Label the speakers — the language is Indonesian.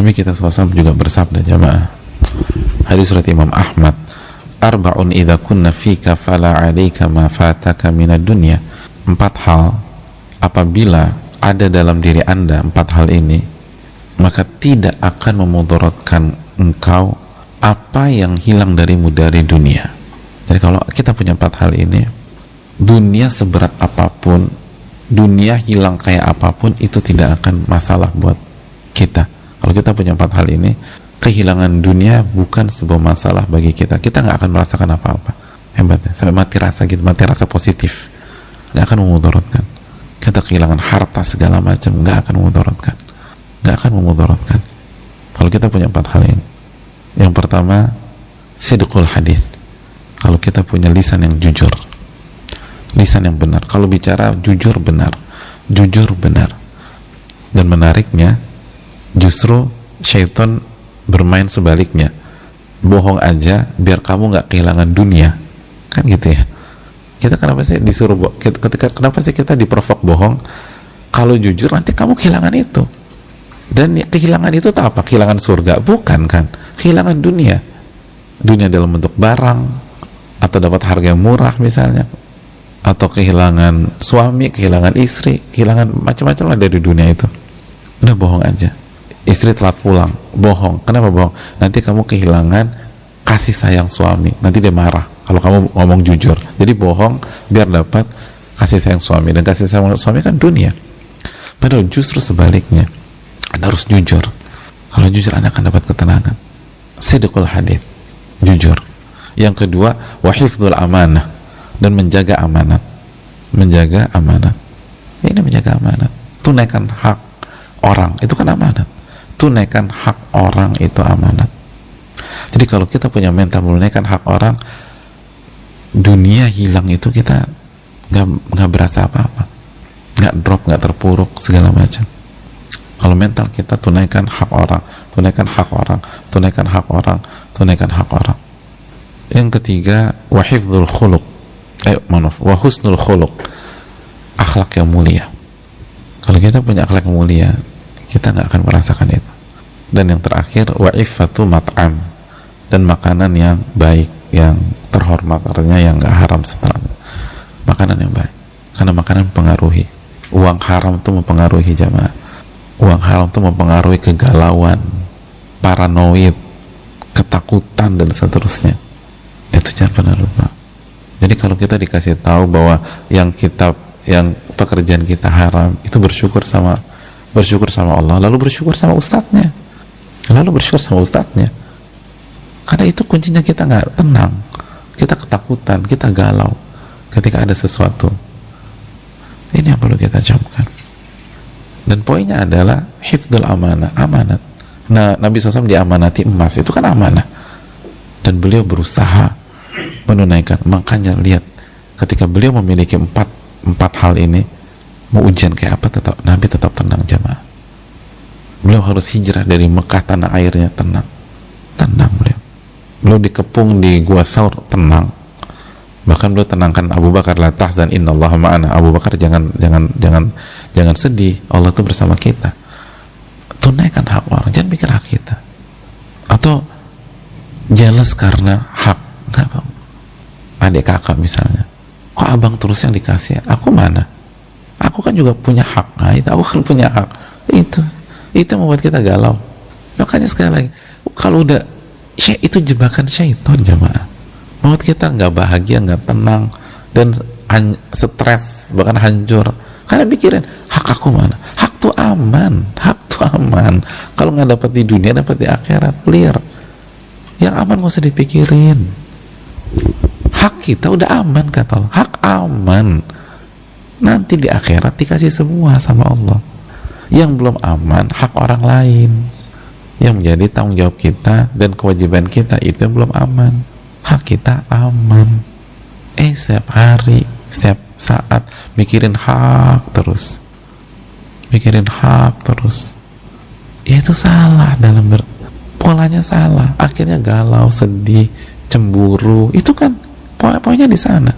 Speaker 1: Nabi kita SAW juga bersabda, jamaah, hadis riwayat Imam Ahmad, arba'un idza kunna fika fala 'alaika ma fataka minad dunya. 4 hal apabila ada dalam diri Anda, 4 hal ini, maka tidak akan memudaratkan engkau apa yang hilang darimu dari dunia. Jadi kalau kita punya 4 hal ini, dunia seberat apapun, dunia hilang kayak apapun, itu tidak akan masalah buat kita. Kalau kita punya 4 hal ini, kehilangan dunia bukan sebuah masalah bagi kita. Kita nggak akan merasakan apa-apa. Hebatnya, sampai mati rasa gitu, mati rasa positif, nggak akan memudaratkan. Kita kehilangan harta segala macam, nggak akan memudaratkan, nggak akan memudaratkan. Kalau kita punya 4 hal ini, yang pertama, sidqul hadith. Kalau kita punya lisan yang jujur, lisan yang benar, kalau bicara jujur benar, jujur benar. Dan menariknya, justru syaitan bermain sebaliknya, bohong aja biar kamu nggak kehilangan dunia, kan gitu ya. Kita kenapa sih disuruh kenapa sih kita diprovok bohong? Kalau jujur nanti kamu kehilangan itu. Dan kehilangan itu tak apa? Kehilangan surga? Bukan kan? Kehilangan dunia. Dunia dalam bentuk barang, atau dapat harga yang murah misalnya, atau kehilangan suami, kehilangan istri, kehilangan macam-macam lah dari dunia itu. Udah bohong aja. Istri telat pulang, bohong. Kenapa bohong? Nanti kamu kehilangan kasih sayang suami, nanti dia marah kalau kamu ngomong jujur. Jadi bohong biar dapat kasih sayang suami, dan kasih sayang suami kan dunia. Padahal justru sebaliknya, Anda harus jujur. Kalau jujur, Anda akan dapat ketenangan. Sidqul hadith, jujur. Yang kedua, wahifdzul amanah, dan menjaga amanat. Menjaga amanat, ini menjaga amanat. Tunaikan hak orang, itu kan amanat. Tunaikan hak orang itu amanat. Jadi kalau kita punya mental menunaikan hak orang, dunia hilang itu kita nggak berasa apa-apa, nggak drop, nggak terpuruk segala macam. Kalau mental kita tunaikan hak orang, tunaikan hak orang, tunaikan hak orang, tunaikan hak orang. Yang ketiga, wahifdzul khuluq, wa husnul khuluq, akhlak yang mulia. Kalau kita punya akhlak yang mulia, kita nggak akan merasakan itu. Dan yang terakhir, wa iffatu mat'am, dan makanan yang baik, yang terhormat, artinya yang nggak haram sebenarnya. Makanan yang baik, karena makanan mempengaruhi. Uang haram itu mempengaruhi, jamaah. Uang haram itu mempengaruhi kegalauan, paranoid, ketakutan, dan seterusnya. Itu jangan pernah lupa. Jadi kalau kita dikasih tahu bahwa yang pekerjaan kita haram, itu bersyukur sama Allah, lalu bersyukur sama ustadznya, karena itu kuncinya. Kita nggak tenang, kita ketakutan, kita galau ketika ada sesuatu. Ini yang perlu kita camkan. Dan poinnya adalah hifdzul amanah, amanat. Nah, Nabi SAW diamanati emas, itu kan amanah, dan beliau berusaha menunaikan. Makanya lihat, ketika beliau memiliki empat hal ini, mau ujian kayak apa, Nabi tetap tenang, jamaah. Beliau harus hijrah dari Mekah, tanah airnya, tenang beliau dikepung di Gua Thawr, tenang. Bahkan beliau tenangkan Abu Bakar, la tahzan innallaha ma'ana. Abu Bakar, jangan sedih, Allah itu bersama kita. Tunaikan hak orang, jangan pikir hak kita. Atau jealous karena hak, enggak apa. Adik kakak misalnya, kok abang terus yang dikasih, aku mana? Aku kan juga punya hak. Nah, itu aku kan punya hak. Itu membuat kita galau. Makanya sekali lagi, kalau udah itu jebakan syaitan, jamaah. Membuat kita nggak bahagia, nggak tenang, dan stres, bahkan hancur. Karena pikirin, hak aku mana? Hak tuh aman, Kalau nggak dapat di dunia, dapat di akhirat, clear. Yang aman nggak usah dipikirin. Hak kita udah aman, kata Allah. Hak aman. Nanti di akhirat dikasih semua sama Allah. Yang belum aman, hak orang lain, yang menjadi tanggung jawab kita dan kewajiban kita, itu yang belum aman. Hak kita aman. Setiap hari, setiap saat mikirin hak terus, ya itu salah, polanya salah. Akhirnya galau, sedih, cemburu. Itu kan poinnya di sana.